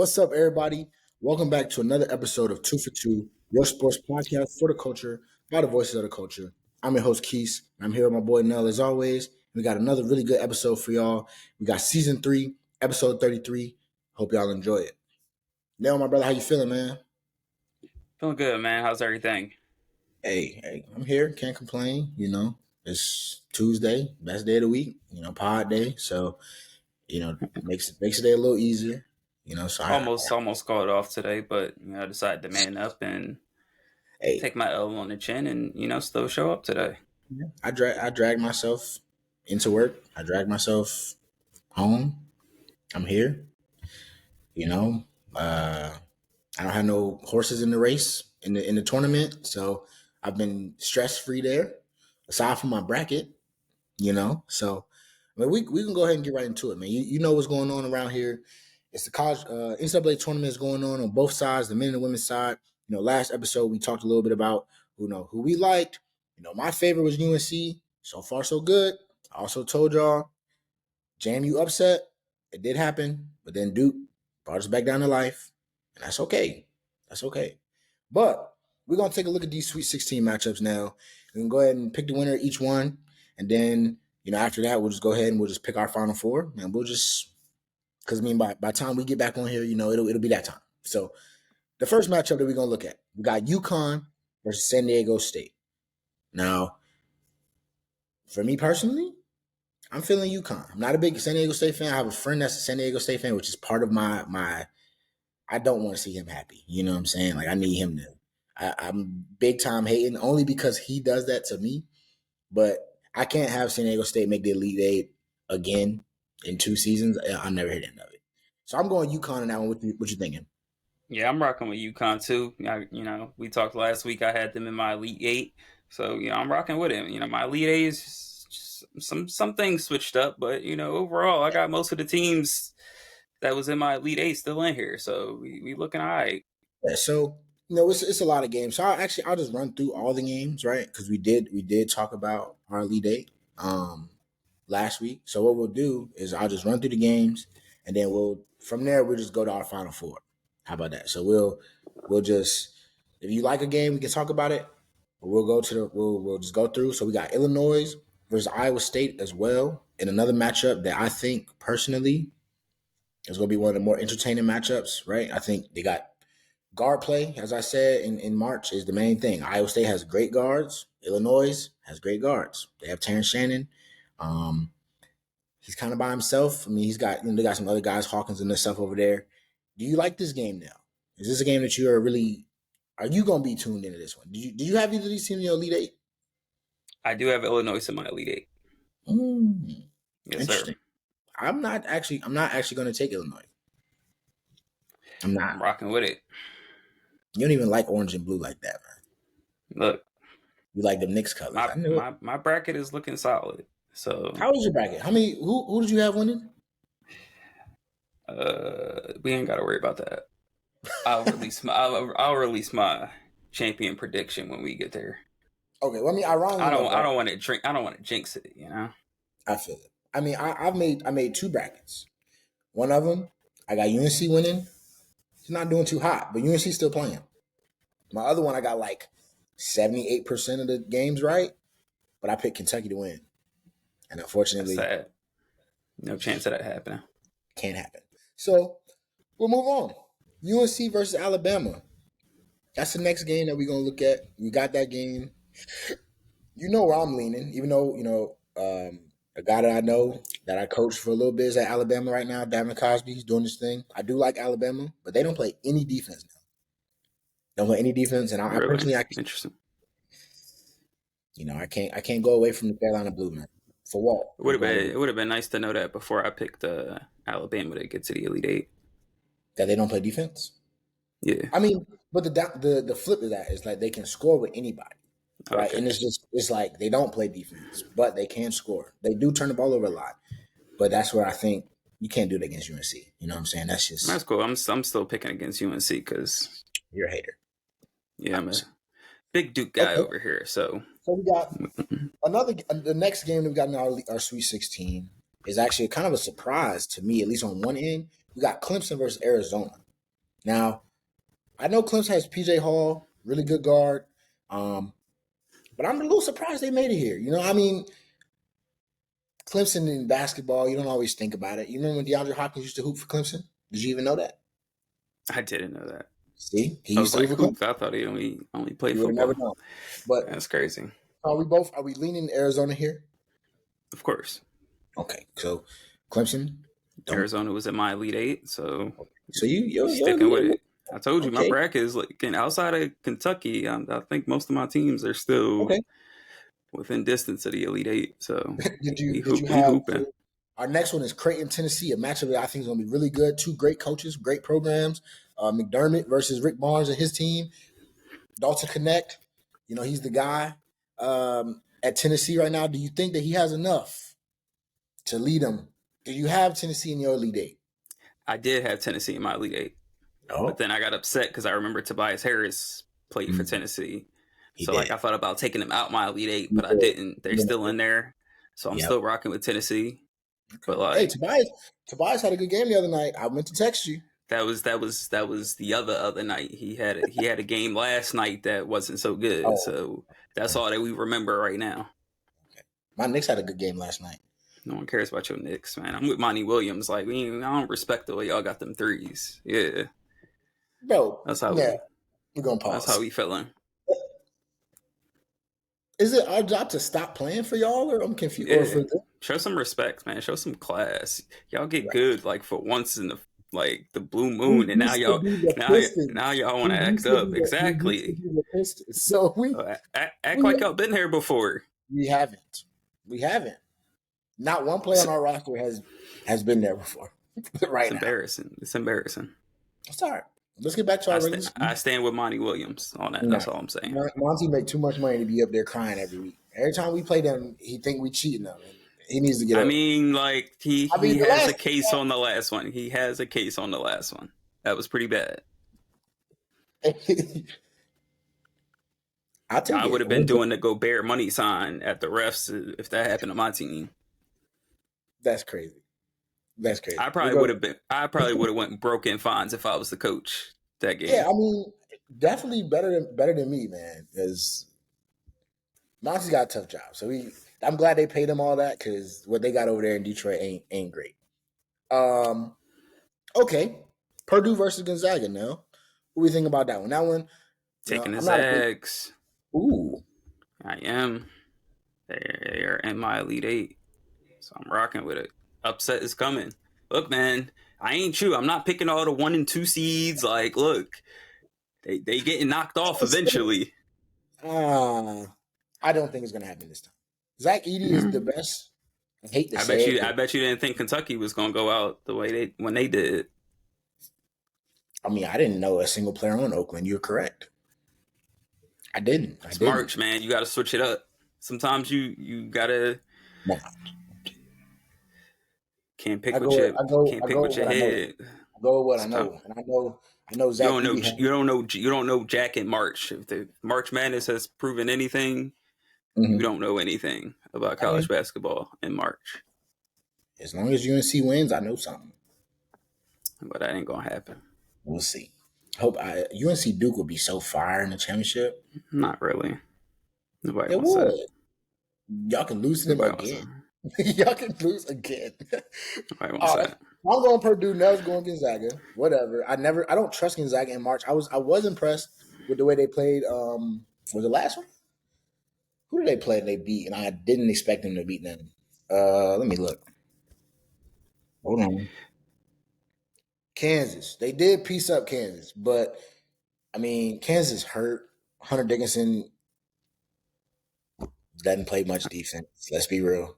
What's up, everybody? Welcome back to another episode of Two for Two, your sports podcast for the culture, by the voices of the culture. I'm your host, Quis, and I'm here with my boy Nell as always. We got another really good episode for y'all. We got season 3, episode 33. Hope y'all enjoy it. Nell, my brother, how you feeling, man? Feeling good, man. How's everything? Hey, I'm here. Can't complain. It's Tuesday, best day of the week. Pod day, so makes the day a little easier. So Almost called it off today, but I decided to man up and take my L on the chin, and still show up today. I drag myself into work. I drag myself home. I'm here. I don't have no horses in the race in the tournament, so I've been stress free there. Aside from my bracket, So we can go ahead and get right into it, man. You know what's going on around here. It's the college NCAA tournament is going on both sides, the men and the women's side. Last episode we talked a little bit about who we liked. My favorite was UNC. So far, so good. I also told y'all, JMU upset. It did happen, but then Duke brought us back down to life, and that's okay. That's okay. But we're gonna take a look at these Sweet 16 matchups now. We can go ahead and pick the winner of each one, and then after that we'll just go ahead and we'll just pick our Final Four, and we'll just because by the time we get back on here, it'll be that time. So the first matchup that we're gonna look at, we got UConn versus San Diego State. Now, for me personally, I'm feeling UConn. I'm not a big San Diego State fan. I have a friend that's a San Diego State fan, which is part of my I don't want to see him happy. You know what I'm saying? Like, I need him to. I'm big time hating only because he does that to me. But I can't have San Diego State make the Elite Eight again in 2 seasons. I'll never hit the end of it. So I'm going UConn on that one. What you thinking? Yeah, I'm rocking with UConn too. We talked last week. I had them in my Elite Eight, so I'm rocking with him. My Elite Eight is just some things switched up, but overall, I got most of the teams that was in my Elite Eight still in here, so we looking all right. Yeah, so it's a lot of games. So I'll just run through all the games, right? Because we did talk about our Elite Eight last week. So what we'll do is I'll just run through the games, and then from there we'll just go to our Final Four. How about that? So we'll just, if you like a game, we can talk about it. But we'll just go through. So we got Illinois versus Iowa State as well, in another matchup that I think personally is going to be one of the more entertaining matchups, right? I think they got guard play, as I said in March, is the main thing. Iowa State has great guards. Illinois has great guards. They have Terrence Shannon. He's kind of by himself. I mean, they got some other guys, Hawkins and their stuff over there. Do you like this game now? Is this a game that are you going to be tuned into this one? Do you have either of these teams in your Elite Eight? I do have Illinois in my Elite Eight. Yes, interesting. Sir. I'm not actually going to take Illinois. I'm not. I'm rocking with it. You don't even like orange and blue like that, man. Look, you like the Knicks colors. My bracket is looking solid. So how is your bracket? How many? Who did you have winning? We ain't got to worry about that. I'll release my champion prediction when we get there. Okay, well, I mean, ironically, I don't want to jinx it. I feel it. I mean, I made 2 brackets. One of them, I got UNC winning. It's not doing too hot, but UNC's still playing. My other one, I got like 78% of the games right, but I picked Kentucky to win. And unfortunately, that's sad. No chance of that happening. Can't happen. So we'll move on. UNC versus Alabama. That's the next game that we're going to look at. We got that game. You know where I'm leaning, even though, a guy that I know that I coached for a little bit is at Alabama right now, Davin Cosby. He's doing this thing. I do like Alabama, but they don't play any defense now. Don't play any defense, and I personally, interesting. I can't go away from the Carolina Blue, man. For what? It would have been nice to know that before I picked Alabama to get to the Elite Eight. That they don't play defense. Yeah, I mean, but the flip of that is like they can score with anybody. Right, okay. And it's like they don't play defense, but they can score. They do turn the ball over a lot, but that's where I think you can't do it against UNC. You know what I'm saying? That's cool. I'm still picking against UNC because you're a hater. Yeah, I'm a big Duke guy over here. So we got the next game that we got in our Sweet 16 is actually kind of a surprise to me, at least on one end. We got Clemson versus Arizona. Now, I know Clemson has PJ Hall, really good guard. Um, but I'm a little surprised they made it here. I mean, Clemson in basketball, you don't always think about it. You remember when DeAndre Hopkins used to hoop for Clemson? Did you even know that? I didn't know that. See, he I used was to hoop like for Clemson. hooped. I thought he only played You would have never football. known. But That's crazy. are we leaning Arizona here? Of course, Okay, so Clemson, don't. Arizona was in my Elite Eight, so So you're sticking with leaning. it. I told you my Okay, bracket is like outside of Kentucky. I think most of my teams are still okay. within distance of the Elite Eight. So Did you we have hooping. our next one is Creighton, Tennessee, a matchup that I think is going to be really good. Two great coaches, great programs. McDermott versus Rick Barnes and his team. Dalton Connect, he's the guy at Tennessee right now. Do you think that he has enough to lead them? Do you have Tennessee in your Elite Eight? I did have Tennessee in my Elite Eight, but No, then I got upset because I remember Tobias Harris played for mm, Tennessee. he So like did. I thought about taking them out my Elite Eight, He but I did. didn't. They're He still did. in there, so I'm Yep. still rocking with Tennessee. Okay. But Hey, like Tobias had a good game the other night. I meant to text you. that was the other night. He had a game last night that wasn't so good. Oh, So that's all that we remember right now. okay. My Knicks had a good game last night. No one cares about your Knicks, man. I'm with Monty Williams. Like I don't respect the way y'all got them threes. Yeah, Bro, that's how yeah, we we're going to that's how pause. we feeling. Is it our job to stop playing for y'all, or I'm confused, or Yeah, for them? show some respect, man. Show some class. Y'all get Right. good like for once in the blue We moon, and now used to y'all be the now now Pistons. y'all want We to act used to be up. the Exactly. Pistons. So Act we like y'all been here before. we haven't. We haven't. Not one player It's, on our roster has been there before. it's Right now. embarrassing. It's embarrassing. It's all right. Let's get back to our regular I season. stand with Monty Williams on that. Nah. That's all I'm saying. Monty make too much money to be up there crying every week. Every time we play them, he think we cheating him, and he needs to get I up. mean, like I mean, he the has a last case on the last one. He has a case on the last one. That was pretty bad. I'll take I would it. have been doing the Gobert money sign at the refs if that happened to my team. That's crazy. That's crazy. I We're probably would going. have been. I probably would have went broken fines if I was the coach that Yeah, game. I mean, definitely better than me, man. Because Monty's got a tough job. So I'm glad they paid him all that because what they got over there in Detroit ain't great. Um, okay, Purdue versus Gonzaga. Now, what do we think about that one? That one, Taking the I'm not a big. Zags. Ooh, I am. They are in my Elite Eight, so I'm rocking with it. Upset is coming. Look, man, I ain't you. I'm not picking all the 1 and 2 seeds. Like, look, they getting knocked off eventually. uh, I don't think it's gonna happen this time. Zach Edey is the Mhm. best. I hate to I bet say it, you. but I bet you didn't think Kentucky was gonna go out the way they when they did. I mean, I didn't know a single player on Oakland. You're correct. I didn't. I It's didn't. March, man. You got to switch it up. Sometimes you gotta No, can't pick with your can't I pick go with with your what I know. head. I go with what I Sometimes know, and I know you Zach don't know Edey has. you don't know Jack and March. If the March Madness has proven anything, you Mhm. don't know anything about I college mean, basketball in March. as long as UNC wins, I know something. But that ain't gonna happen. We'll see. UNC Duke will be so fire in the championship. Not really. Nobody It wants that. would. Y'all can lose to them Nobody wants again. that. Y'all can lose again. Nobody wants Oh, that. I'm going Purdue. Nell's going Gonzaga. Whatever. I don't trust Gonzaga in March. I was impressed with the way they played. Was the last one? Who did they play and they beat? And I didn't expect them to beat them. Let me look. Hold on. Kansas. They did piece up Kansas, but I mean, Kansas hurt. Hunter Dickinson doesn't play much defense. Let's be real.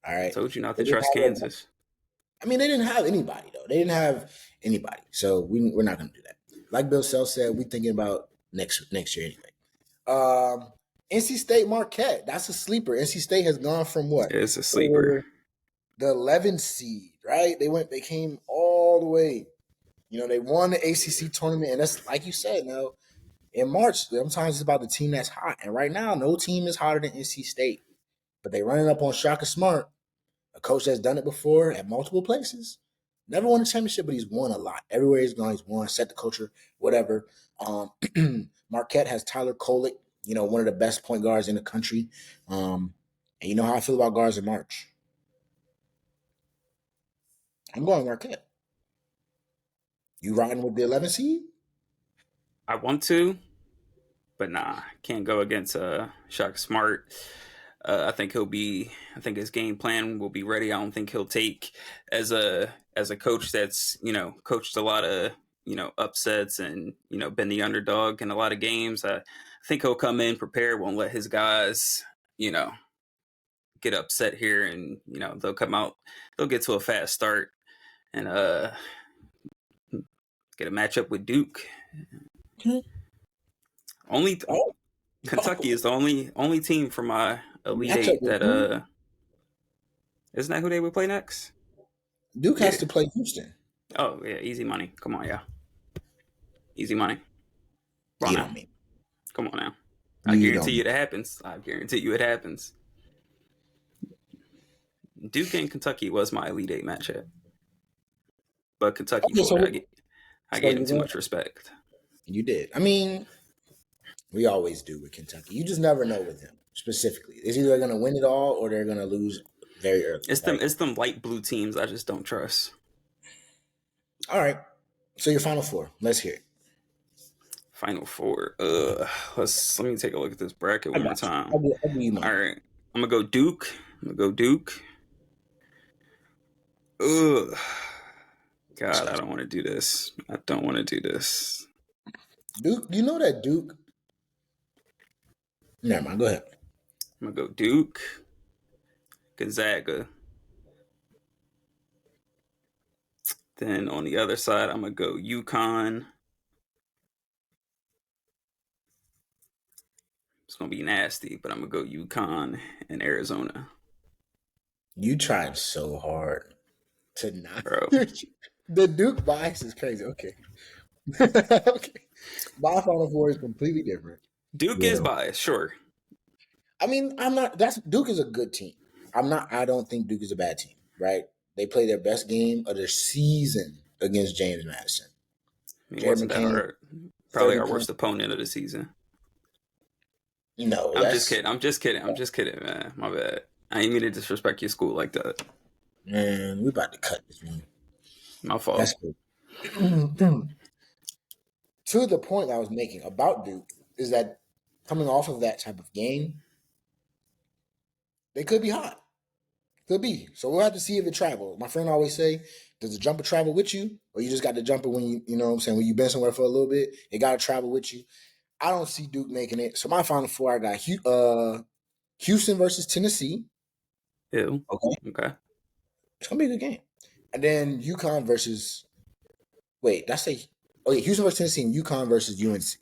All I right. told you not They to didn't trust have Kansas. I mean, they didn't have anybody though. They didn't have anybody, so we're not going to do that. Like Bill Self said, we're thinking about next year anyway. NC State Marquette. That's a sleeper. NC State has gone from what It's a they sleeper. were the 11th seed, right? They came all the way. They won the ACC tournament, and that's like you said. Now in March, sometimes it's about the team that's hot, and right now, no team is hotter than NC State. But they running up on Shaka Smart, a coach that's done it before at multiple places. Never won a championship, but he's won a lot. Everywhere he's gone, he's won, set the culture, whatever. Marquette has Tyler Kolek, one of the best point guards in the country. And you know how I feel about guards in March. I'm going Marquette. You riding with the 11 seed? I want to, but nah, can't go against Shaka Smart. I think his game plan will be ready. I don't think he'll take as a coach that's coached a lot of upsets and been the underdog in a lot of games. I think he'll come in prepared. Won't let his guys get upset here, and they'll come out. They'll get to a fast start and get a matchup with Duke. Only Oh, Kentucky is the only team from my Elite matchup Eight with that Duke. isn't that who they would play next? Duke has Yeah. to play Houston. Oh yeah, easy money. Come on, yeah, easy money. Come on You now, don't mean. come on now. I You guarantee don't you mean. it happens. I guarantee you it happens. Duke and Kentucky was my Elite Eight matchup, but Kentucky Okay, pulled it. so I so gave them you're too going. much respect. You did. I mean, we always do with Kentucky. You just never know with them specifically. It's either they're going to win it all or they're going to lose very early, right? It's them light blue teams I just don't trust. All right. So your final four. Let's hear it. Final four. Let me take a look at this bracket I one more got you. time. I'll give you All mine. right, I'm gonna go Duke. I'm gonna go Duke. Ugh. God, I Discuss. don't want to do this. I don't want to do this. Duke. You know that Duke. Never mind. Go ahead. I'm gonna go Duke, Gonzaga. Then on the other side, I'm gonna go UConn. It's gonna be nasty, but I'm gonna go UConn and Arizona, You tried so hard to not. bro. The Duke bias is crazy. Okay. Okay. My final four is completely different. Duke You is know. biased, sure. I mean, I'm not. That's Duke is a good team. I'm not. I don't think Duke is a bad team. Right? They play their best game of their season against James Madison. I mean, Jared wasn't that McCain, our probably 30 our points. worst opponent of the season? No, I'm just that's kidding. I'm just kidding. I'm just kidding, man. My bad. I ain't mean to disrespect your school like that. man. We about to cut this one. My fault. That's good. To the point I was making about Duke is that coming off of that type of game, they could be hot. Could be. So we'll have to see if it travels. My friend always say, does the jumper travel with you? Or you just got the jumper when you know what I'm saying, when you've been somewhere for a little bit, it got to travel with you. I don't see Duke making it. So my final four, I got Houston versus Tennessee. Ew. Okay. Okay. It's going to be a good game. And then UConn versus, wait, that's a, oh yeah, Houston versus Tennessee and UConn versus UNC.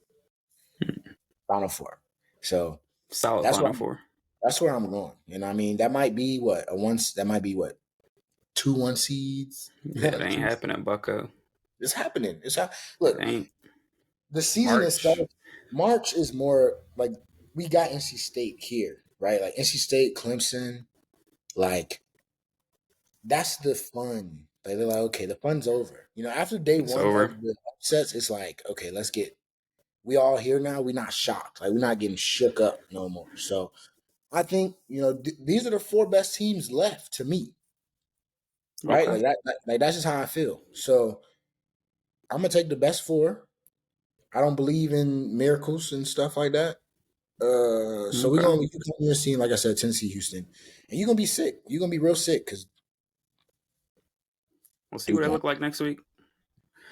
Final four. So Solid that's why Final Four. that's where I'm going. You know, what I mean, that might be what a once. That might be what 2 1 seeds. Yeah, it Yeah, ain't happening, Bucko. it's happening. It Look. ain't The season itself. March. March is more like we got NC State here, right? Like NC State, Clemson, like that's the fun. Like they're like, okay, the fun's over. You know, after day It's one over. of the upsets, it's like, okay, let's get. We all here now. We're not shocked. Like we're not getting shook up no more. So I think these are the four best teams left to me, right? Okay. Like that's just how I feel. So I'm gonna take the best four. I don't believe in miracles and stuff like that. So we're Okay. gonna you come here seeing, like I said, Tennessee, Houston, and you're gonna be sick. You're gonna be real sick because We'll see what Duke it won. look like next week.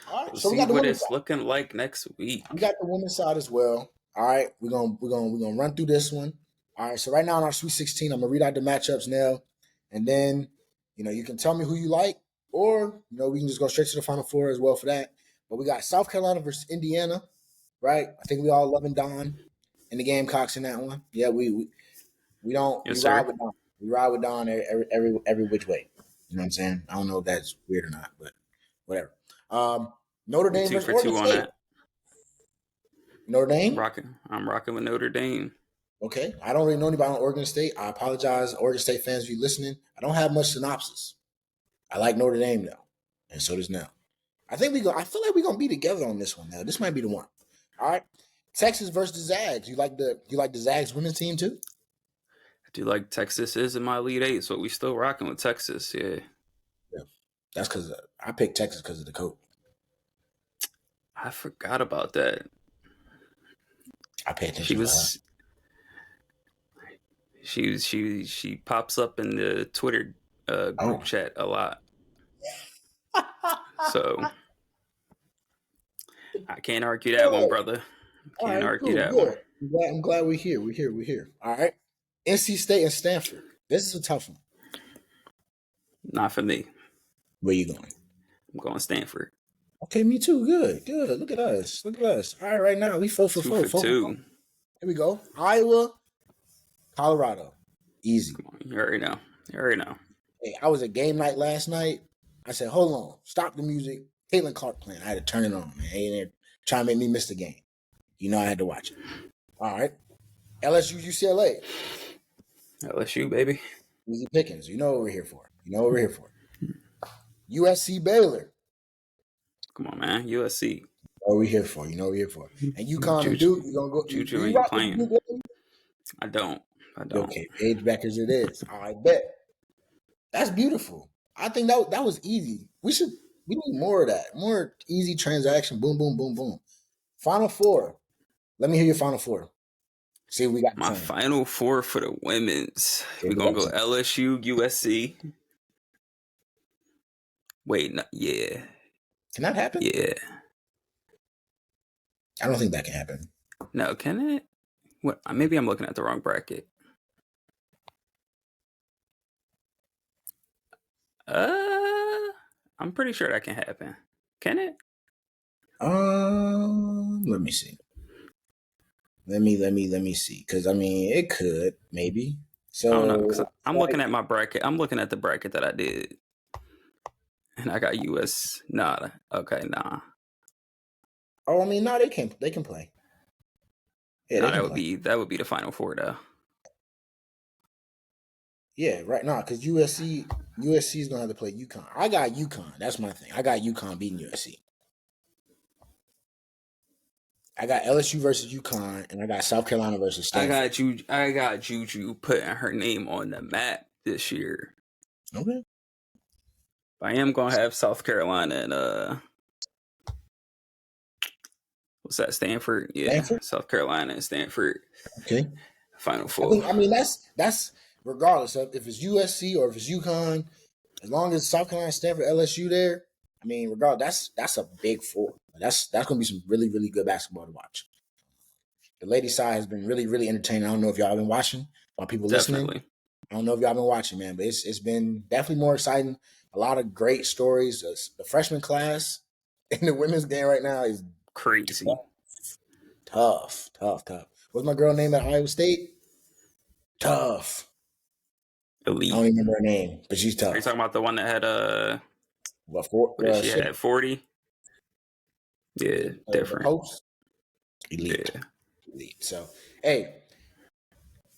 All right, We'll so we see got the what women's it's side. looking like next We week. got the women's side as well. All right, we're gonna run through this one. All right, so right now in our Sweet 16, I'm gonna read out the matchups now, and then you can tell me who you like, or we can just go straight to the Final Four as well for that. But we got South Carolina versus Indiana, right? I think we all loving Don and the Gamecocks in that one. Yeah, we don't. We Yes, ride sir. with Don. We ride with Don every which way. You know what I'm saying? I don't know if that's weird or not, but whatever. Notre I'm Dame two versus for Oregon two on State. that. Notre Dame. I'm rocking with Notre Dame. Okay, I don't really know anybody on Oregon State. I apologize, Oregon State fans, if you listening. I don't have much synopsis. I like Notre Dame though, and so does Nell. I feel like we're gonna be together on this one now. This might be the one. All right. Texas versus the Zags. You like the Zags women's team too? I do like Texas is in my Elite Eight, so we still rocking with Texas. Yeah, Yeah. That's because I picked Texas because of the coach. I forgot about that. I pay She attention to her. was she pops up in the Twitter group Oh. chat a lot, so I can't argue that one, Good. brother. All Can't right, argue cool, that one. good. I'm glad we're here. We're here. All right. NC State and Stanford. This is a tough one. Not for me. Where you going? I'm going Stanford. Okay, me too. Good, good. Look at us. Look at us. All right now we 4 for 4. 2 for 2. Here we go. Iowa, Colorado. Easy. Come on, you already know. You already know. Hey, I was at game night last night. I said, hold on, stop the music. Caitlin Clark playing. I had to turn it on, man. Ain't trying to make me miss the game. You know I had to watch it. All right. LSU, UCLA. LSU, baby. Easy pickings. You know what we're here for. USC, Baylor. Come on, man. USC. What we here for? You know what we're here for. And UConn and Juju, Duke, you gonna go. Juju You ain't rock with playing. Duke? I don't. Okay, page back as it is. I bet. That's beautiful. I think that was easy. We need more of that. More easy transaction. Boom, boom, boom, boom. Final four. Let me hear your final four. See if we got the My same. final four for the women's. See We're if we gonna got go the same. LSU, USC. Wait, no, yeah, Can that happen? yeah. I don't think that can happen. No, can it? What? Maybe I'm looking at the wrong bracket. I'm pretty sure that can happen. Can it? Let me see. Let me see. Because I mean, it could maybe. I don't know because So I'm looking at my bracket. I'm looking at the bracket that I did, and I got US. Nah. Okay, nah. oh, I mean, no, they can play. Yeah, Nah, they can play. that would be the final four though. Yeah, right now because USC is gonna have to play UConn. I got UConn. That's my thing. I got UConn beating USC. I got LSU versus UConn, and I got South Carolina versus Stanford. I got Juju putting her name on the map this year. Okay. I am gonna have South Carolina and what's that? Stanford. Yeah, Stanford. South Carolina and Stanford. Okay. Final I four. think. I mean, that's regardless of if it's USC or if it's UConn. As long as South Carolina, Stanford, LSU there. I mean, regardless, that's a big four. That's gonna be some really really good basketball to watch. The ladies' side has been really really entertaining. I don't know if y'all been watching. While people listening, Definitely I don't know if y'all been watching, man, but it's been definitely more exciting. A lot of great stories. The freshman class in the women's game right now is crazy. tough. What's my girl name at Iowa State? Tough. I don't Elite. even remember her name, but she's Are you tough. talking about the one that had What for? what did she Shit. had 40? Yeah, The different. post elite, Yeah. elite. So hey,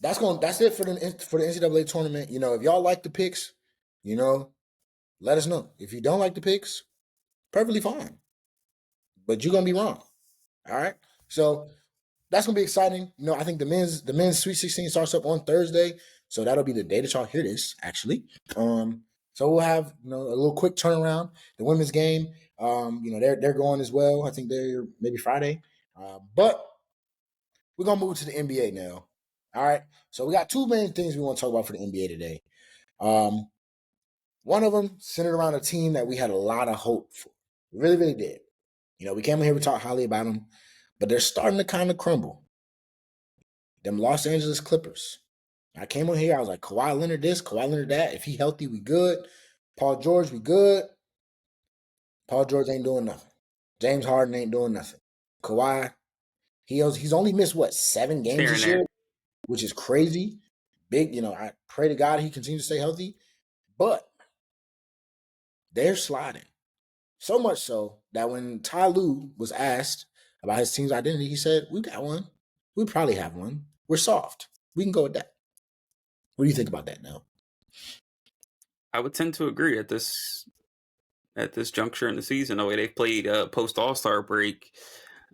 that's it for the NCAA tournament. You know, if y'all like the picks, you know, let us know. If you don't like the picks, perfectly fine. But you're gonna be wrong. All right. So that's gonna be exciting. You know, I think the men's Sweet 16 starts up on Thursday, so that'll be the day that y'all hear this. Actually, so we'll have a little quick turnaround. The women's game, they're going as well. I think they're maybe Friday, but we're gonna move to the NBA now. All right. So we got two main things we want to talk about for the NBA today. Um, One of them centered around a team that we had a lot of hope for. We really, really did. You know, we came in here, we talked highly about them, but they're starting to kind of crumble. Them Los Angeles Clippers. I came on here, I was like, Kawhi Leonard this, Kawhi Leonard that. If he healthy, we good. Paul George, we good. Paul George ain't doing nothing. James Harden ain't doing nothing. Kawhi, he's only missed what 7 games Here and this year, there. which is crazy. Big, I pray to God he continues to stay healthy. But they're sliding. So much so that when Ty Lue was asked about his team's identity, he said, we got one. We probably have one. We're soft. We can go with that. What do you think about that now? I would tend to agree at this at this juncture in the season. The way they played post All-Star break,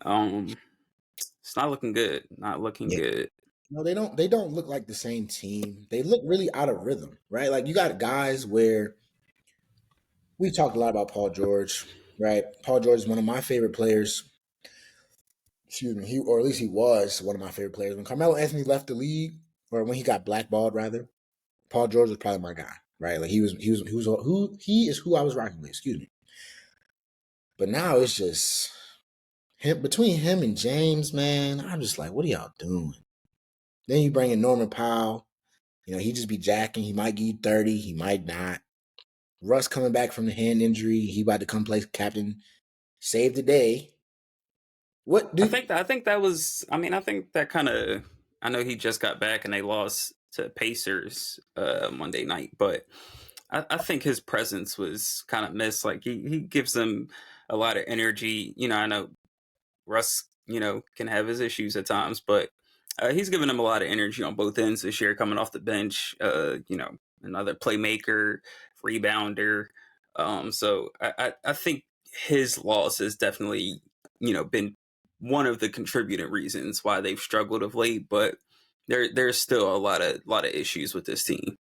um, it's not looking good. Not looking Yeah. good. No, they don't. They don't look like the same team. They look really out of rhythm, right? Like you got guys where we talked a lot about Paul George, right? Paul George is one of my favorite players. Excuse me, or at least he was one of my favorite players. When Carmelo Anthony left the league, or when he got blackballed, rather, Paul George was probably my guy, right? Like he is who I was rocking with. Excuse me. But now it's just him between him and James, man. I'm just like, what are y'all doing? Then you bring in Norman Powell. You know, he just be jacking. He might give you 30. He might not. Russ coming back from the hand injury. He about to come play captain. Save the day. What I do think I think that was. I mean, I think that kind of. I know he just got back and they lost to Pacers Monday night, but I think his presence was kind of missed. Like he gives them a lot of energy. I know Russ, can have his issues at times, but he's given them a lot of energy on both ends this year, coming off the bench. Another playmaker, rebounder. So I think his loss has definitely, been one of the contributing reasons why they've struggled of late. But there's still a lot of issues with this team.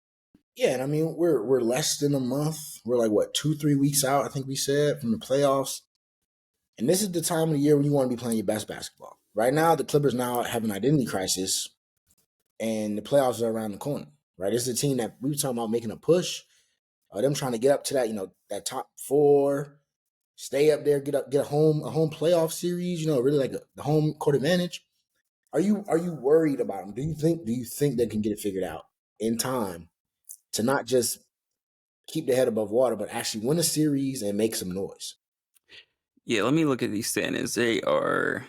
Yeah, and I mean we're less than a month. We're like what 2-3 weeks out. I think we said from the playoffs, and this is the time of the year when you want to be playing your best basketball. Right now, the Clippers now have an identity crisis, and the playoffs are around the corner. Right, this is a team that we were talking about making a push. Them trying to get up to that, that top four, stay up there, get a home playoff series. Really like the home court advantage. Are you worried about them? Do you think they can get it figured out in time to not just keep their head above water, but actually win a series and make some noise? Yeah, let me look at these standings. They are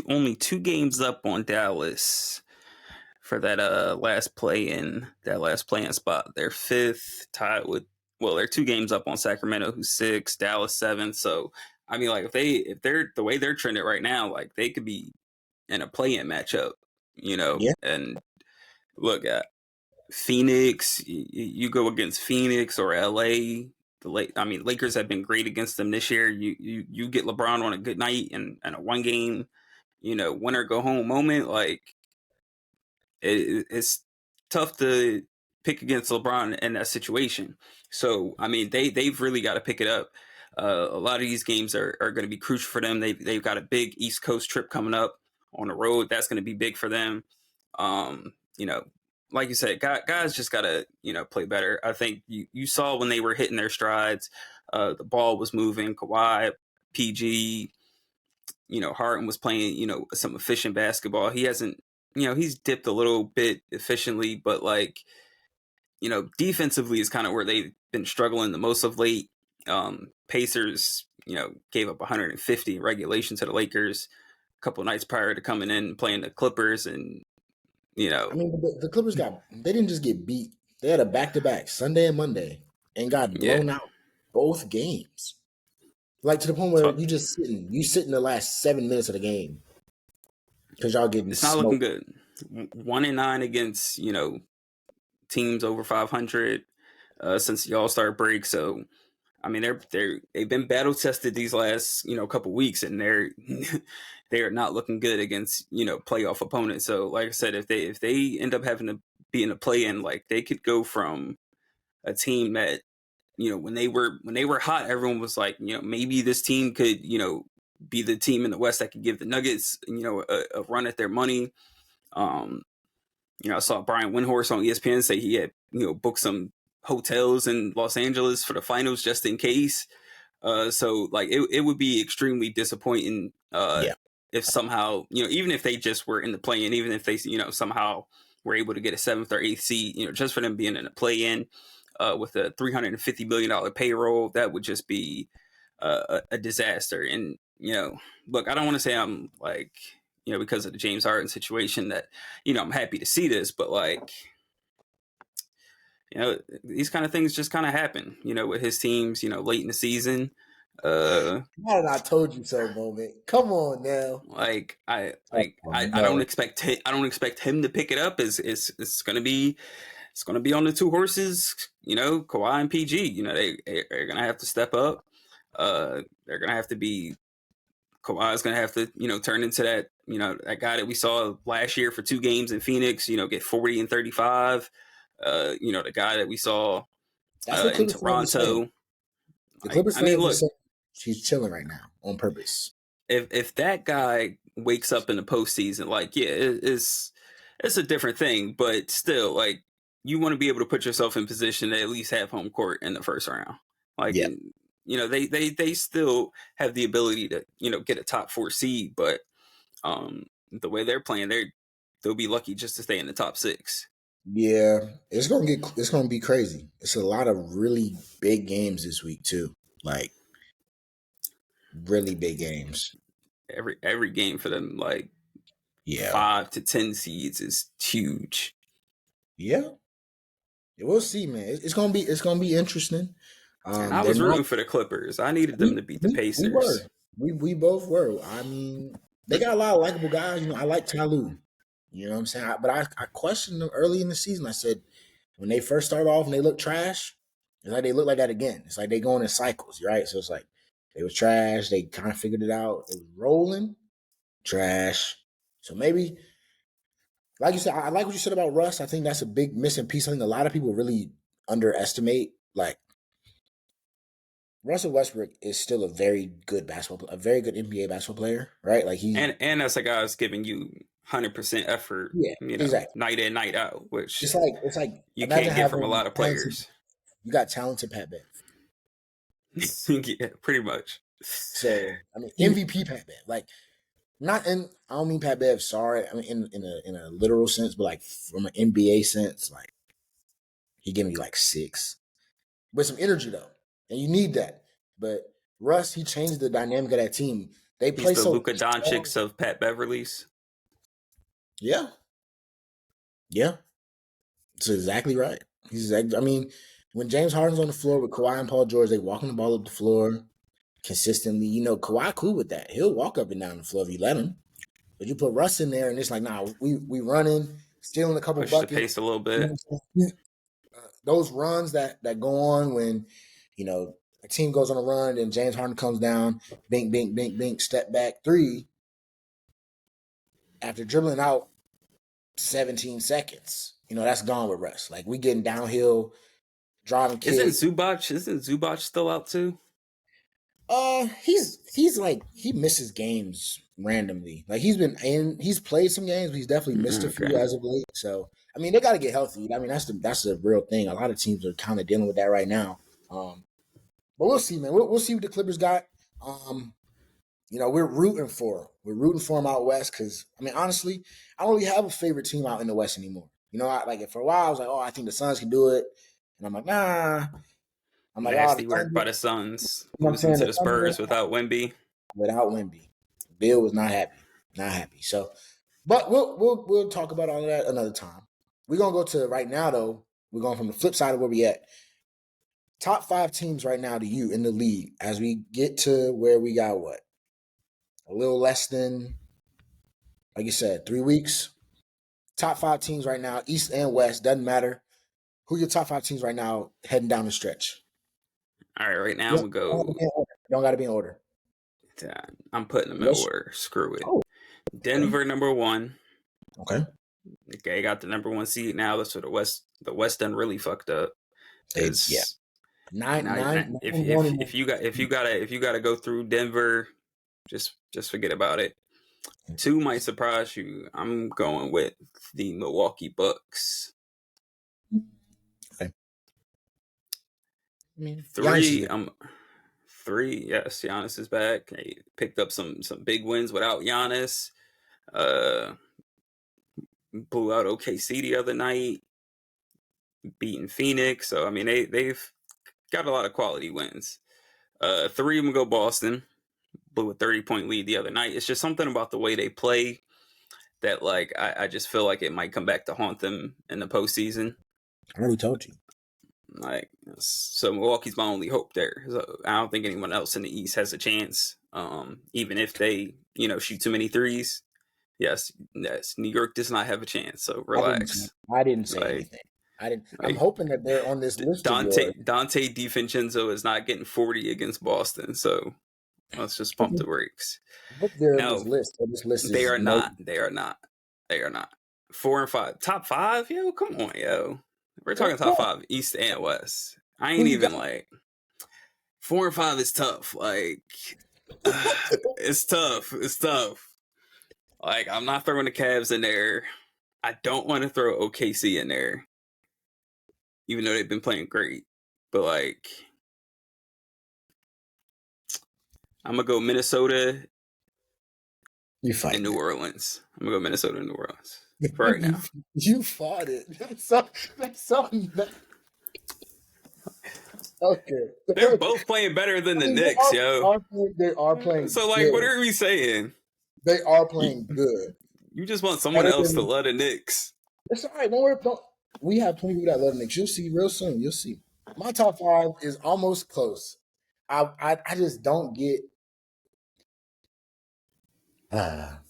only 2 games up on Dallas for that last play in spot. They're fifth, tied with they're 2 games up on Sacramento, who's sixth, Dallas seventh. So I mean, like if they're the way they're trending right now, like they could be in a play-in matchup, Yeah, And look at Phoenix. You go against Phoenix or LA. Lakers have been great against them this year. You get LeBron on a good night and a one game, win or go home moment. Like it's tough to pick against LeBron in that situation. So I mean, they've really got to pick it up. A lot of these games are going to be crucial for them. They've got a big East Coast trip coming up on the road. That's going to be big for them. Um, you know, like you said, guys just got to play better. I think you saw when they were hitting their strides, the ball was moving. Kawhi, PG, Harden was playing, some efficient basketball. He hasn't, he's dipped a little bit efficiently, but like, defensively is kind of where they've been struggling the most of late. Pacers, gave up 150 in regulation to the Lakers a couple nights prior to coming in and playing the Clippers, and you I know, mean the Clippers they didn't just get beat. They had a back to back Sunday and Monday and got yeah, blown out both games. Like to the point where so you sit in the last 7 minutes of the game because y'all getting it's not looking smoked. good. 1-9 against teams over 500 since the All Star break. So I mean, they've been battle tested these last couple weeks, and they are not looking good against playoff opponents. So, like I said, if they end up having to be in a play in, like they could go from a team that when they were hot, everyone was like maybe this team could be the team in the West that could give the Nuggets a run at their money. Um, I saw Brian Windhorst on ESPN say he had booked some hotels in Los Angeles for the finals just in case. So like it would be extremely disappointing Yeah. if somehow even if they just were in the play in, even if they somehow were able to get a seventh or eighth seed, just for them being in a play in with a $350 million payroll, that would just be a disaster. And look, I don't want to say I'm like because of the James Harden situation that I'm happy to see this, but like these kind of things just kind of happen, with his teams, late in the season. Uh, How did I told you so moment? Come on now. like I Oh, like I don't no. expect I don't expect him to pick it up. It's gonna be on the two horses, Kawhi and PG. They're gonna have to step up. They're gonna have to be Kawhi's gonna have to turn into that that guy that we saw last year for 2 games in Phoenix. Get 40 and 35. The guy that we saw That's what in Clippers fans are saying. Toronto. The Like, Clippers I mean, fans are look, saying she's chilling right now on purpose. if that guy wakes up in the postseason, like, yeah, it's a different thing, but still, like, you want to be able to put yourself in position to at least have home court in the first round. Like, Yeah. and, they still have the ability to get a top 4 seed, but the way they're playing, they'll be lucky just to stay in the top 6. Yeah, it's gonna be crazy. It's a lot of really big games this week too. Like really big games. Every game for them, like Yeah. 5 to 10 seeds, is huge. Yeah. We'll see, man. It's gonna be interesting. And I They're was not rooting for the Clippers. I needed them we to beat the we Pacers. were. We both were. I mean, they got a lot of likable guys. I like Ty Lue. You know what I'm saying? But I questioned them early in the season. I said when they first start off and they look trash, it's like they look like that again. It's like they go in cycles, right? So it's like they was trash. They kind of figured it out. It was rolling, trash. So maybe, like you said, I like what you said about Russ. I think that's a big missing piece. I think a lot of people really underestimate. Like Russell Westbrook is still a very good NBA basketball player, right? Like And that's a guy that's giving you 100% effort, yeah, exactly. night in, night out, which It's like you imagine can't get from a having lot of talented. players. You got talented Pat Bev. Yeah, pretty much. So I mean MVP Pat Bev, like not in. I don't mean Pat Bev. Sorry, I mean in a literal sense, but like from an NBA sense, like he gave me like 6 with some energy though, and you need that. But Russ, he changed the dynamic of that team. They He's play the so Luka strong. Doncic of Pat Beverly's. Yeah, yeah, that's exactly right. I mean, when James Harden's on the floor with Kawhi and Paul George, they walking the ball up the floor consistently. Kawhi cool with that. He'll walk up and down the floor if you let him. But you put Russ in there, and it's like, nah, we running, stealing a couple Push the buckets. pace a little bit. Those runs that go on when a team goes on a run and James Harden comes down, bink, bink, bink, bink, step back 3 after dribbling out 17 seconds. That's gone with Russ. Like we getting downhill, driving Isn't kick. Zubac isn't Zubac still out too? He's like he misses games randomly. Like he's played some games, but he's definitely missed a few Okay. as of late. So I mean, they got to get healthy. I mean, that's the real thing. A lot of teams are kind of dealing with that right now. But we'll see, man. We'll see what the Clippers got. We're rooting for them. We're rooting for them out west because I mean, honestly, I don't really have a favorite team out in the West anymore. For a while I was like, oh, I think the Suns can do it, and I'm like, nah. I'm like, oh, the Nasty work by Thunder. the Suns, You know what I'm losing saying? to The the Thunder Spurs without Wemby. without Wemby. Bill was not happy. Not happy. So, but we'll talk about all of that another time. We're gonna go to right now though. We're going from the flip side of where we at. Top 5 teams right now to you in the league as we get to where we got what? A little less than, like you said, 3 weeks. Top 5 teams right now, East and West, doesn't matter. Who your top 5 teams right now heading down the stretch? All right, right now I'm Yes, gonna go. don't gotta be in order. I'm putting them in Yes. order. Screw it. Oh, okay. Denver number 1. Okay. Okay, got the number 1 seed now. That's where the West done really fucked up. Yeah. Because Nine, now, nine, if nine, one, if you gotta go through Denver, just forget about it. 2 might surprise you. I'm going with the Milwaukee Bucks. okay. I mean, Giannis is 3, there. 3. Yes, Giannis is back. He picked up some big wins without Giannis. Uh, Blew out OKC the other night, beating Phoenix. So I mean, they've got a lot of quality wins. 3 of them go Boston. Blew a 30-point lead the other night. It's just something about the way they play that, like, I just feel like it might come back to haunt them in the postseason. I already told you. Like, so Milwaukee's my only hope there. So I don't think anyone else in the East has a chance. Even if they, shoot too many threes. Yes, New York does not have a chance. So I didn't say relax. I didn't say Like, anything. I didn't. I'm Like hoping that they're on this list of yours. Dante DiVincenzo is not getting 40 against Boston, so let's just pump the brakes. But they're on this No, list. So this list they is are no. not. They are not. They are not. 4 and 5, top five, yo. Come on, yo. We're talking top What? five, East and West. I Who ain't you got? even like 4 and 5 is tough. Like it's tough. It's tough. Like I'm not throwing the Cavs in there. I don't want to throw OKC in there, even though they've been playing great. But like, I'm gonna go Minnesota You and fighting New it. Orleans. I'm gonna go Minnesota and New Orleans for right you now. you fought it. That's so okay. They're both playing better than I the mean, Knicks, yo. they are playing So like, what good. are we saying? They are You, playing good. you just want someone Better else to than love the Knicks. it's all right. Don't worry. Don't. We have plenty of people that love the Knicks. You'll see real soon. You'll see. My top five is almost close. I just don't get. Ah,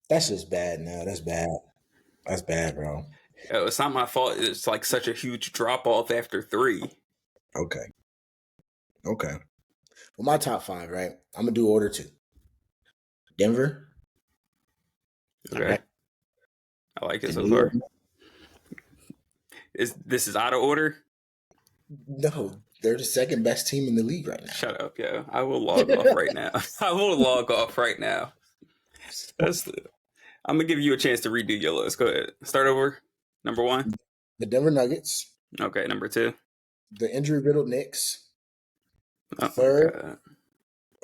that's just bad. Now that's bad. That's bad, bro. It's not my fault. It's like such a huge drop off after 3. Okay. Okay. Well, my top five, right? I'm gonna do order two. Denver. All Okay, right. I like it The so New York. far. This is out of order? No, they're the second best team in the league right now. Shut up, yo. I will log off right now. I will log off right now. That's the, I'm gonna give you a chance to redo your list. Go ahead. Start over. Number 1. The Denver Nuggets. Okay, number 2. The injury riddled Knicks. Oh my Third. god.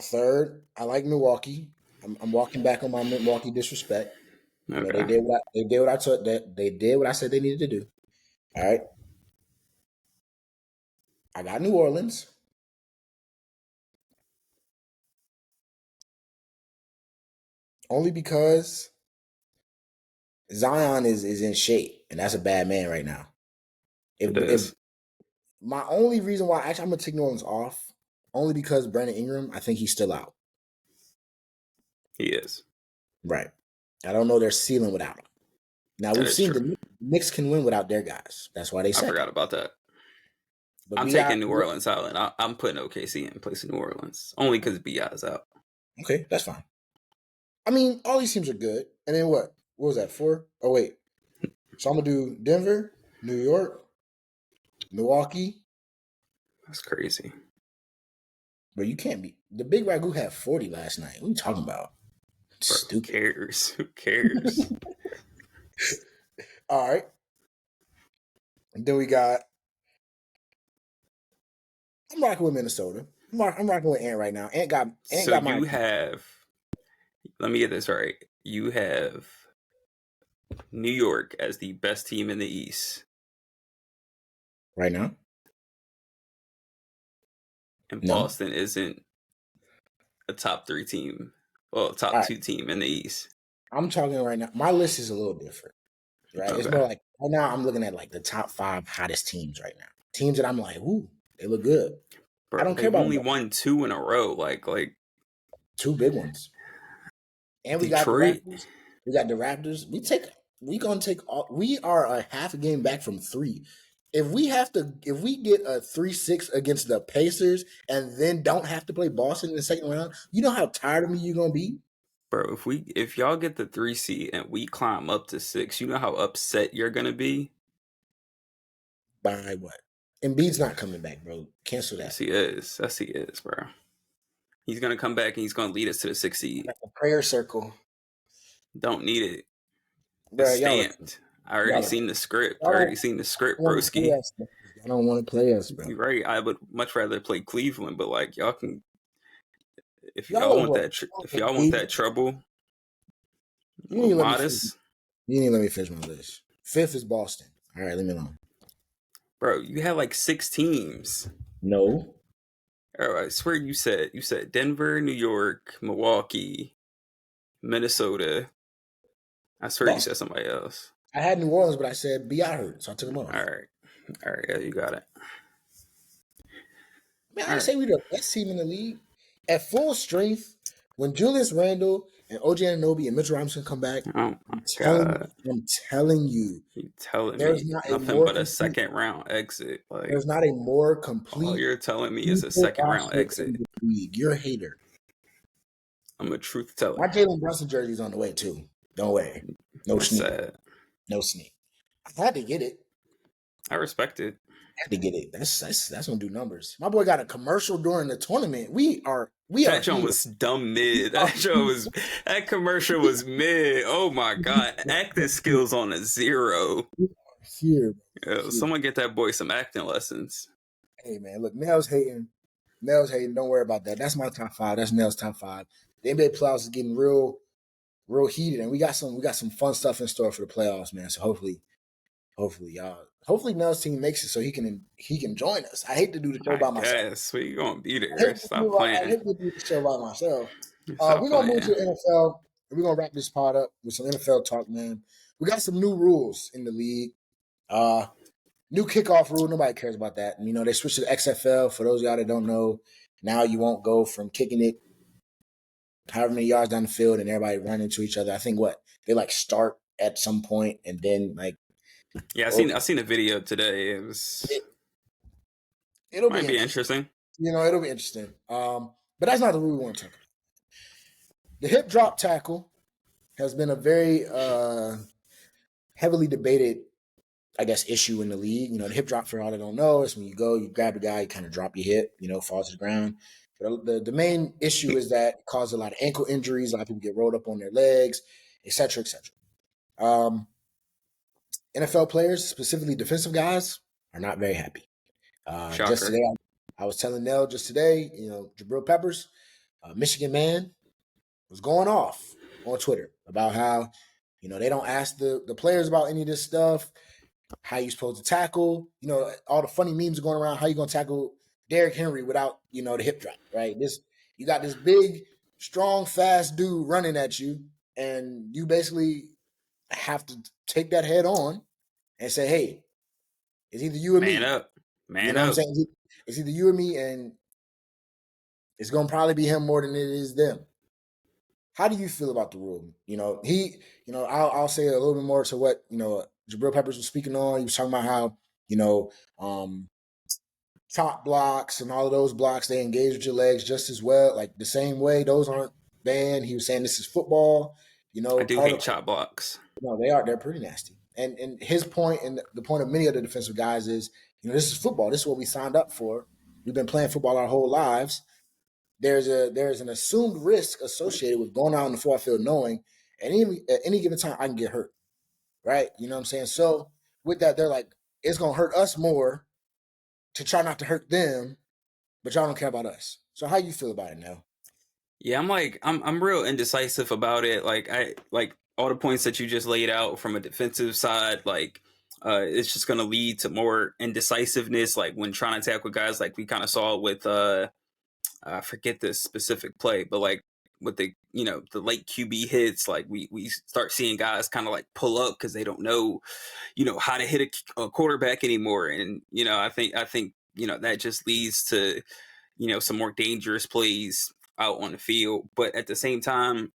Third. I like Milwaukee. I'm walking back on my Milwaukee disrespect. You know, Okay. they did what I told that they did what I said they needed to do. All right. I got New Orleans. Only because Zion is in shape, and that's a bad man right now. It If is. my only reason why actually I'm gonna take New Orleans off, only because Brandon Ingram, I think he's still out. He is. Right. I don't know their ceiling without him. Now That we've is seen true. the Knicks can win without their guys. That's why they I second. forgot about that. But I'm Bi, taking New Orleans out, and I'm putting OKC in place of New Orleans only because Bi is out. okay, that's fine. I mean, all these teams are good. And then what? What was that? 4? Oh wait. So I'm gonna do Denver, New York, Milwaukee. That's crazy. But you can't be the big Ragu had 40 last night. What are you talking about? Bro, who Stupid. cares? Who cares? All right. And then we got I'm rocking with Minnesota. I'm rocking with Ant right now. Ant So got my you have. Let me get this right. You have New York as the best team in the East, right now. and No. Boston isn't a top 3 team. Well, All top right. 2 team in the East. I'm talking right now. My list is a little different. Right. It's Okay. more like right now I'm looking at like the top 5 hottest teams right now. Teams that I'm like, ooh, they look good. I Bro, don't care they've about only won 2 in a row. Like 2 big ones. And we got the Detroit. Raptors. We got the Raptors. We gonna take all we are a half a game back from 3. If we get a 3-6 against the Pacers and then don't have to play Boston in the second round, you know how tired of me you're gonna be? Bro, if y'all get the 3 seed and we climb up to 6, you know how upset you're gonna be? By what? Embiid's not coming back, bro. Cancel Yes, that. he is. Yes, he is, bro. He's gonna come back and he's gonna lead us to the 6 seed. Like a prayer circle. Don't need it. It's Bro, stamped. I already y'all are seen the script. I y'all already don't seen the script, want to play broski. us. Bro. Y'all don't want to play us, bro. You're right. I would much rather play Cleveland, but like y'all can, if Y'all y'all are want what? if y'all want that trouble, You well, need to let me finish. modest, You need to let me finish my list. 5th is Boston. All right, leave me alone. bro. You had like 6 teams. No. Oh, I swear you said Denver, New York, Milwaukee, Minnesota. I swear you Boston. said somebody else. I had New Orleans, but I said B.I. hurt, so I took him All off. right, all right, yeah, you got it. Man, I All didn't right, say we the best team in the league. At full strength, when Julius Randle and OJ Anunoby and Mitchell Robinson come back, Oh I'm my god! telling you, You telling there's me not a nothing more but a complete second round exit? Like there's not a more all complete you're telling me is a people second round roster in exit. the league. You're a hater. I'm a truth My teller. Jalen Brunson jersey's on the way too. Don't worry. No That's sneak. sad. No sneak. I had to get it. I respect it. I had to get it. That's gonna do numbers. My boy got a commercial during the tournament. We are That joint here. was dumb mid. We are That commercial was mid. Oh my god, acting skills on a zero. here, bro. Yo, Here. someone get that boy some acting lessons. Hey man, look, Nell's hating. Nell's hating. Don't worry about that. That's my top five. That's Nell's top five. The NBA playoffs is getting real heated, and we got some fun stuff in store for the playoffs, man. So hopefully Nell's team makes it so he can join us. I hate to do the show I by myself. guess we gonna be I hate there. to Stop do, I playing. hate to do the show by myself. Stop We're gonna move to playing. the NFL, and we're gonna wrap this pod up with some NFL talk, man. We got some new rules in the league. Uh, New kickoff rule. Nobody cares about that. You know, they switched to the XFL. For those of y'all that don't know, now you won't go from kicking it however many yards down the field and everybody run into each other. I think what they like start at some point and then like Yeah, go. I seen a video today. It was It, it'll be might be interesting. interesting. You know, it'll be interesting. But that's not the rule we want to talk about. The hip drop tackle has been a very heavily debated, I guess, issue in the league. You know, the hip drop, for all that don't know, is when you go, you grab the guy, you kind of drop your hip, falls to the ground. But the main issue is that it causes a lot of ankle injuries. A lot of people get rolled up on their legs, et cetera, et cetera. NFL players, specifically defensive guys, are not very happy. Just Shocker. today, I was telling Nell just today, Jabril Peppers, Michigan man, was going off on Twitter about how, they don't ask the players about any of this stuff. How you supposed to tackle? All the funny memes are going around. How you gonna tackle Derrick Henry without the hip drop? Right. You got this big, strong, fast dude running at you, and you basically have to take that head on and say, "Hey, it's either you or Man me." up. You Man know what I'm up. saying? It's either you or me, and it's gonna probably be him more than it is them. How do you feel about the rule? I'll say a little bit more to what Jabril Peppers was speaking on. He was talking about how you know um, top blocks and all of those blocks they engage with your legs just as well, like the same way. Those aren't banned. He was saying this is football. I do Part hate of chop blocks. they're pretty nasty. And his point and the point of many of the defensive guys is this is football. This is what we signed up for. We've been playing football our whole lives. There's an assumed risk associated with going out on the football field knowing at any given time I can get hurt. Right? You know what I'm saying? So with that, they're like, it's gonna hurt us more to try not to hurt them, but y'all don't care about us. So how you feel about it now? Yeah, I'm real indecisive about it. Like I like all the points that you just laid out from a defensive side, like it's just gonna lead to more indecisiveness, like when trying to tackle guys like we kind of saw with I forget this specific play, but like with the the late QB hits, like we start seeing guys kind of like pull up because they don't know how to hit a quarterback anymore, and I think that just leads to some more dangerous plays out on the field. But at the same time,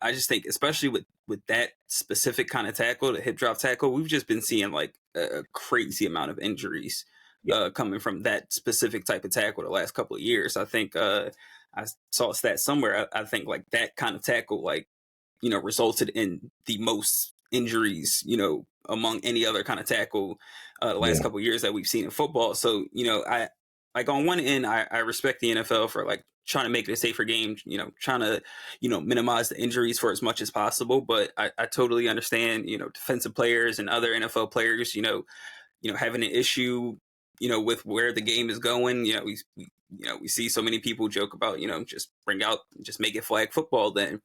I just think, especially with that specific kind of tackle, the hip drop tackle, we've just been seeing like a crazy amount of injuries Yeah, coming from that specific type of tackle the last couple of years. I think I saw a stat somewhere. I think like that kind of tackle, like resulted in the most injuries, among any other kind of tackle the last yeah, couple of years that we've seen in football. So, I like on one end, I respect the NFL for like trying to make it a safer game, trying to, minimize the injuries for as much as possible. But I totally understand, defensive players and other NFL players, having an issue, with where the game is going. We see so many people joke about, just make it flag football then.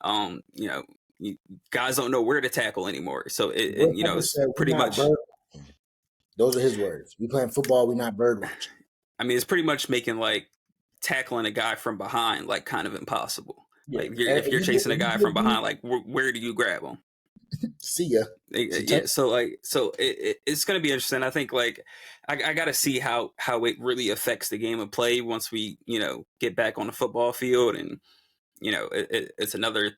um, you know, guys don't know where to tackle anymore. So Will Pepper it's said we're pretty not much. bird watching. Those are his words. We playing football. We're not bird watching. I mean, it's pretty much making like tackling a guy from behind like kind of impossible. Yeah, Like and if you're chasing a if you guy get from beat, behind, like where do you grab him? see ya. So Yeah, so it's going to be interesting. I think like I got to see how it really affects the game of play once we get back on the football field, and it's another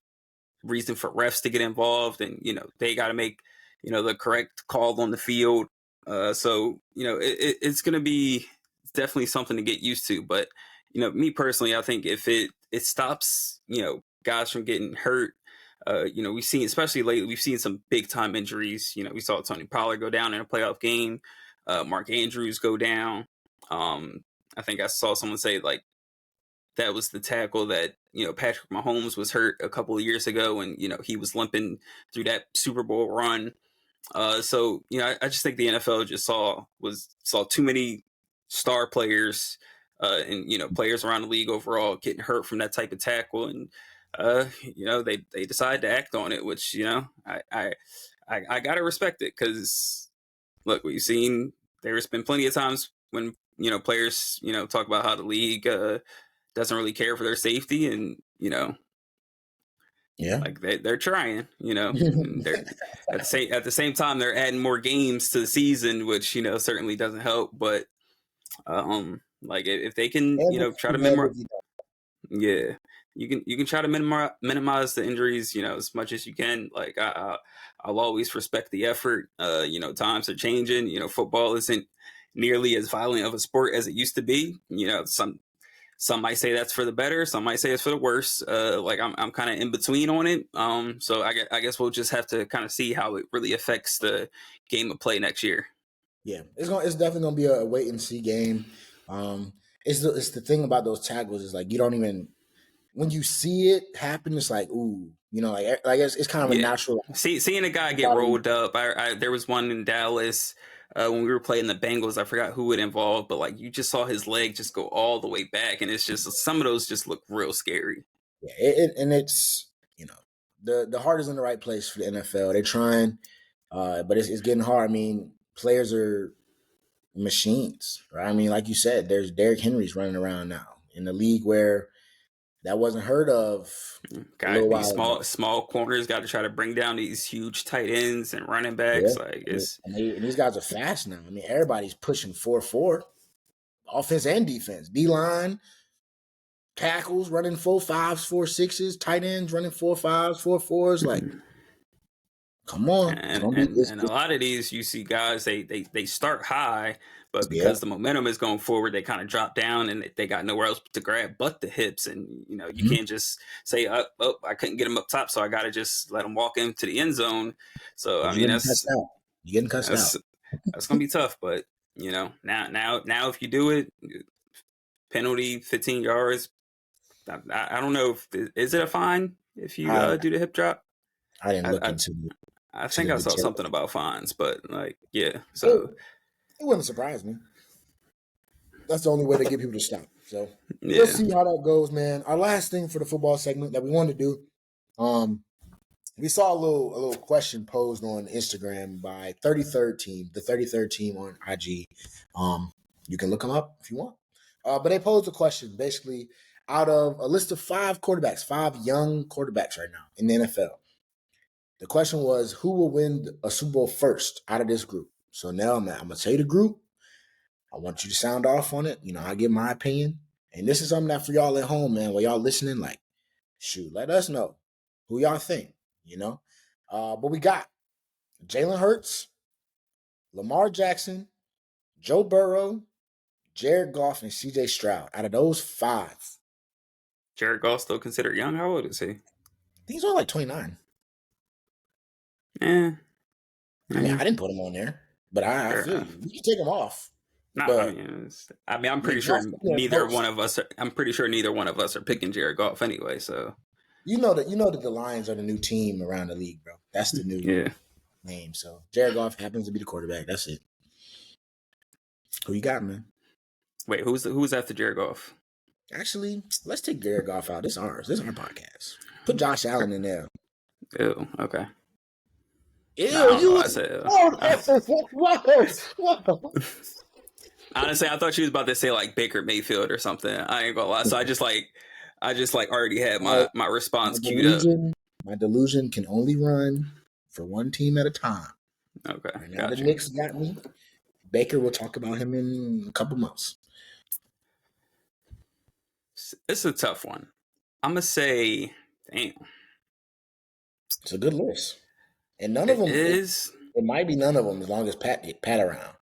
reason for refs to get involved, and they got to make the correct call on the field. So it's going to be definitely something to get used to. But me personally, I think if it stops guys from getting hurt. We've seen, especially lately, we've seen some big time injuries. We saw Tony Pollard go down in a playoff game. Mark Andrews go down. I think I saw someone say like that was the tackle that Patrick Mahomes was hurt a couple of years ago, and he was limping through that Super Bowl run. So I just think the NFL just saw too many star players and players around the league overall getting hurt from that type of tackle, and they decided to act on it, which I gotta respect it, because look, we've seen there's been plenty of times when players talk about how the league doesn't really care for their safety, and Yeah. like they're trying, and they're at the same time they're adding more games to the season, which certainly doesn't help. But like if they can try to minimize, yeah, you can try to minimize the injuries as much as you can. Like I'll always respect the effort. Times are changing. Football isn't nearly as violent of a sport as it used to be. Some might say that's for the better. Some might say it's for the worse. Like I'm kind of in between on it. So I guess we'll just have to kind of see how it really affects the game of play next year. Yeah, it's definitely gonna be a wait and see game. It's the thing about those tackles is like you don't even, when you see it happen, it's like ooh, like it's kind of a Yeah, natural. seeing a guy get rolled up. There was one in Dallas when we were playing the Bengals. I forgot who it involved, but like you just saw his leg just go all the way back, and it's just some of those just look real scary. Yeah, and it's the heart is in the right place for the NFL. They're trying, but it's getting hard. I mean, players are machines, right? I mean, like you said, there's Derrick Henry's running around now in the league where that wasn't heard of a little Got these while ago. small corners got to try to bring down these huge tight ends and running backs. Yeah, Like and, it's and these guys are fast now. I mean, everybody's pushing 4-4, offense and defense, D line, tackles running 4-5s, 4-6s, tight ends running 4-5s, 4-4s. Like, come on, it's and gonna be. and and a lot of these you see guys they start high, but Yeah. because the momentum is going forward, they kind of drop down and they got nowhere else to grab but the hips. And you Mhm. can't just say, oh, I couldn't get him up top, so I got to just let him walk into the end zone. So I Because mean you're getting cussed out. You're getting cussed out. that's that's gonna be tough. But now if you do it, penalty 15 yards. I don't know if is it a fine if you I do the hip drop. I didn't I, look I into I to think the I saw detail. something about fines, but like yeah. It, So it wouldn't surprise me. That's the only way to get people to stop. So we'll yeah, see how that goes, man. Our last thing for the football segment that we wanted to do, we saw a little question posed on Instagram by 33rd Team, the 33rd Team on IG. You can look them up if you want. But they posed a question basically out of a list of 5 quarterbacks, 5 young quarterbacks right now in the NFL. The question was, who will win a Super Bowl first out of this group? So now, man, I'm gonna tell you the group. I want you to sound off on it. I give my opinion. And this is something that for y'all at home, man, while y'all listening, like, shoot, let us know who y'all think, you know? But we got Jalen Hurts, Lamar Jackson, Joe Burrow, Jared Goff, and CJ Stroud. Out of those 5, I Jared Goff still considered young. How old is he? think he's only like 29. Yeah, I mean, yeah, I didn't put him on there, but I fair feel you. enough. You can take him off. No, But I'm I mean, pretty sure Goff's there neither one first. of us. I'm pretty sure neither one of us are picking Jared Goff anyway. So You know that the Lions are the new team around the league, bro. That's the new yeah. name. So Jared Goff happens to be the quarterback. That's it. Who you got, man? Wait, who's after Jared Goff? Actually, let's take Jared Goff out. This is ours. This is our podcast. Put Josh Allen in there. Ew. Okay. No, I Ew, don't know. you I was said. whoa. Honestly, I thought she was about to say like Baker Mayfield or something. I ain't gonna lie. So I just already had My, my my response queued up. delusion can only run for one team at a time. Okay, Right now, the got you. Knicks got me. Baker, will talk about him in a couple months. It's a tough one. I'm gonna say, damn. It's a good list, and none of It them. is. It might be none of them as long as Pat around.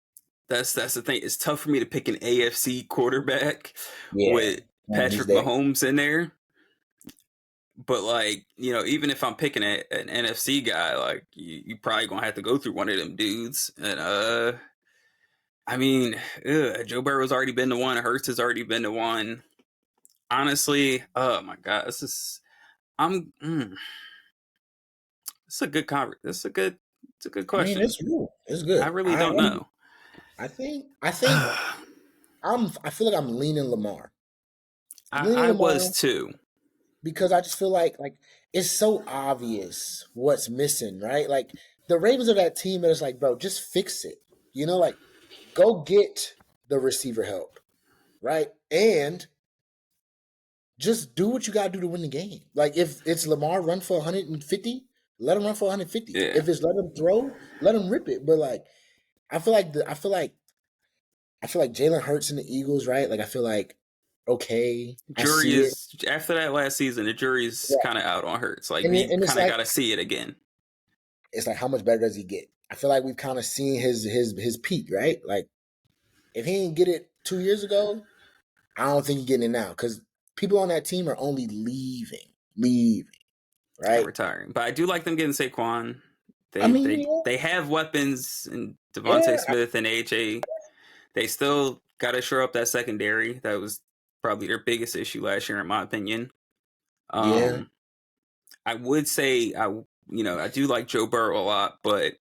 That's the thing. It's tough for me to pick an AFC quarterback Yeah, with he's Patrick there. Mahomes in there. But like, even if I'm picking an NFC guy, like you probably gonna have to go through one of them dudes. And I mean, Joe Burrow's already been to one. Hurts has already been to one. Honestly, oh my god, this is I'm. It's a good This is a good. It's a good I mean, question. it's good. It's I good. really don't know. I think I feel like I'm leaning Lamar. I'm leaning I was Lamar too. because I just feel like it's so obvious what's missing, right? Like the Ravens are that team that is like, bro, just fix it. Like go get the receiver help, right? And just do what you got to do to win the game. Like if it's Lamar run for 150, let him run for 150. Yeah, If it's let him throw, let him rip it. But like I feel like Jalen Hurts and the Eagles, right? Like I feel like okay, I jury see it. is after that last season. The jury's Yeah. kind of out on Hurts. Like we And kind of got to see it again. it's like how much better does he get? I feel like we've kind of seen his peak, right? Like if he didn't get it 2 years ago, I don't think he's getting it now because people on that team are only leaving, And right? retiring. But I do like them getting Saquon. I They mean, they they have weapons in yeah, Devontae Smith and AJ. They still got to shore up that secondary. That was probably their biggest issue last year, in my opinion. yeah. Um, I would say I do like Joe Burrow a lot, but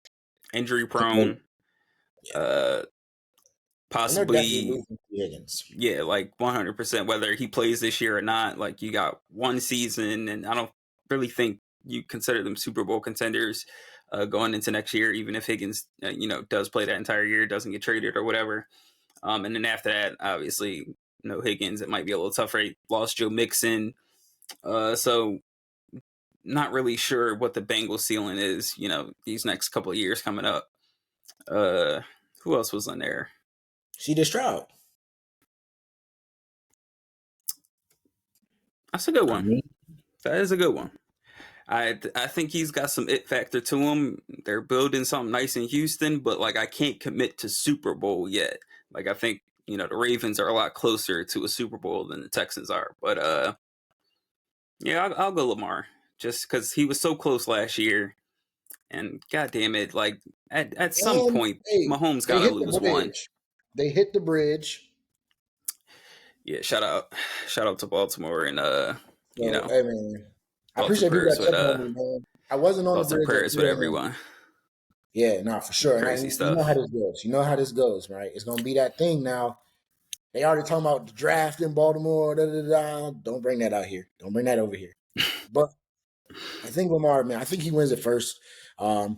injury And they're, prone. yeah, Uh, and they're definitely possibly losing to Higgins. yeah, like 100%. Whether he plays this year or not, like you got one season, and I don't really think you consider them Super Bowl contenders going into next year, even if Higgins does play that entire year, doesn't get traded or whatever. And then after that, obviously, no Higgins. It might be a little tougher. Lost Joe Mixon, so not really sure what the Bengals ceiling is. These next couple of years coming up. Uh, who else was in there? See Stroud. That's a good I one. mean, That is a good one. I think he's got some it factor to him. They're building something nice in Houston, but like I can't commit to Super Bowl yet. Like I think the Ravens are a lot closer to a Super Bowl than the Texans are. But yeah, I'll go Lamar just because he was so close last year. And god damn it, like at some and point, hey, Mahomes they got to hit the lose one. bridge. They hit the bridge. Yeah, shout out to Baltimore and So, hey man, I thoughts and appreciate people prayers that with checking on me, man. I wasn't on the thoughts and bridge at prayers with 2 a.m. everyone. Yeah, no, for sure. And Crazy you know how stuff. this goes. You know how this goes, right? It's gonna be that thing now. They already talking about the draft in Baltimore. Da, da, da. Don't bring that out here. Don't bring that over here. But I think Lamar, man, I think he wins it first. I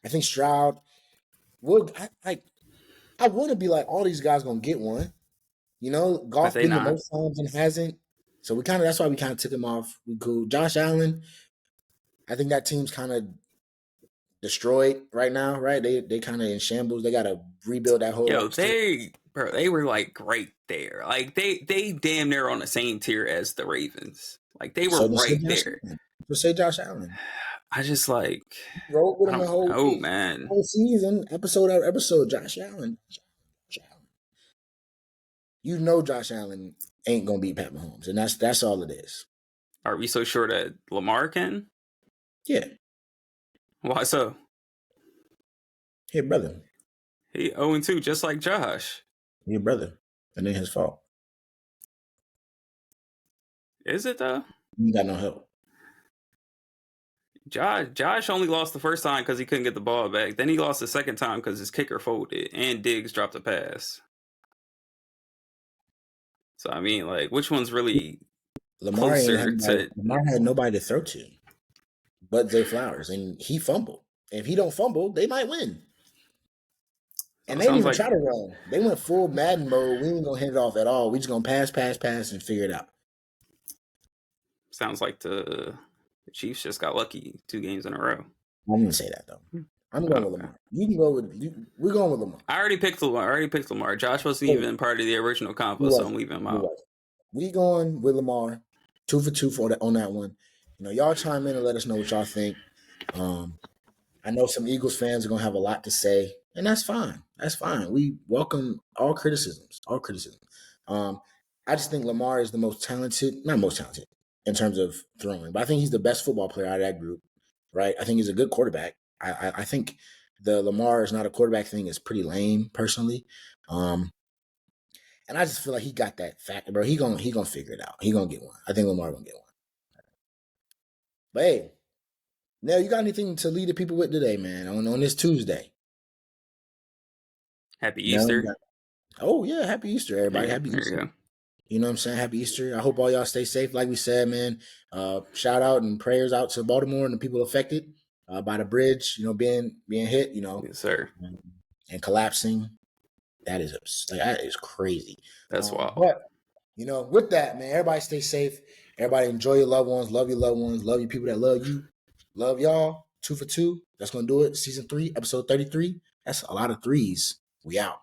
think Stroud would. I want to be like all these guys gonna get one. But Golf they been the not. most times and hasn't. So that's why we kind of took him off. We cool. Josh Allen, I think that team's kind of destroyed right now, right? They kind of in shambles. They got to rebuild that whole Yo, team. they were like great there. Like they damn near on the same tier as the Ravens. Like they were So just say right Josh there. Allen. Just say Josh Allen. I just like Rolled with I him the don't whole know, week, man. whole season, episode after episode. Josh Allen. Josh Allen. Josh Allen ain't gonna beat Pat Mahomes, and that's all it is. Are we so sure that Lamar can? Yeah. Why so? Hey, brother. He 0-2, just like Josh. Hey, brother. That ain't his fault. Is it though? You got no help. Josh only lost the first time because he couldn't get the ball back. Then he lost the second time because his kicker folded and Diggs dropped a pass. So I mean, like, which one's really Lamar ain't had closer nobody. to? Lamar had nobody to throw to, but Zay Flowers, and he fumbled. And if he don't fumble, they might win. So And it they didn't sounds even like try to run. They went full Madden mode. We ain't gonna hand it off at all. We just gonna pass, and figure it out. the Chiefs just got lucky 2 games in a row. I'm gonna say that though. I'm going with Okay. Lamar. You can go with we're going with Lamar. I already picked Lamar. Josh wasn't even part of the original He combo, so I'm wasn't. leaving him He out. wasn't. We going with Lamar. 2 for 2 on that one. Y'all chime in and let us know what y'all think. I know some Eagles fans are going to have a lot to say, and that's fine. That's fine. We welcome all criticisms, all criticism. Um, I just think Lamar is the most talented, not most talented in terms of throwing, but I think he's the best football player out of that group, right? I think he's a good quarterback. I think the Lamar is not a quarterback thing is pretty lame, personally. Um, and I just feel like he got that factor, bro. He gonna figure it out. He gonna get one. I think Lamar gonna get one. But hey, Nell, you got anything to lead the people with today, man? On this Tuesday. Happy No, you Easter. got. Oh yeah, happy Easter, everybody. Yeah, Happy there you Easter. go. You know what I'm saying? Happy Easter. I hope all y'all stay safe. Like we said, man. Shout out and prayers out to Baltimore and the people affected by the bridge. Being hit. Yes, sir. And collapsing. That is crazy. That's wild. But with that, man, everybody stay safe. Everybody enjoy your loved ones. Love your loved ones. Love your people that love you. Love y'all. 2 for 2. That's gonna do it. Season 3, episode 33. That's a lot of threes. We out.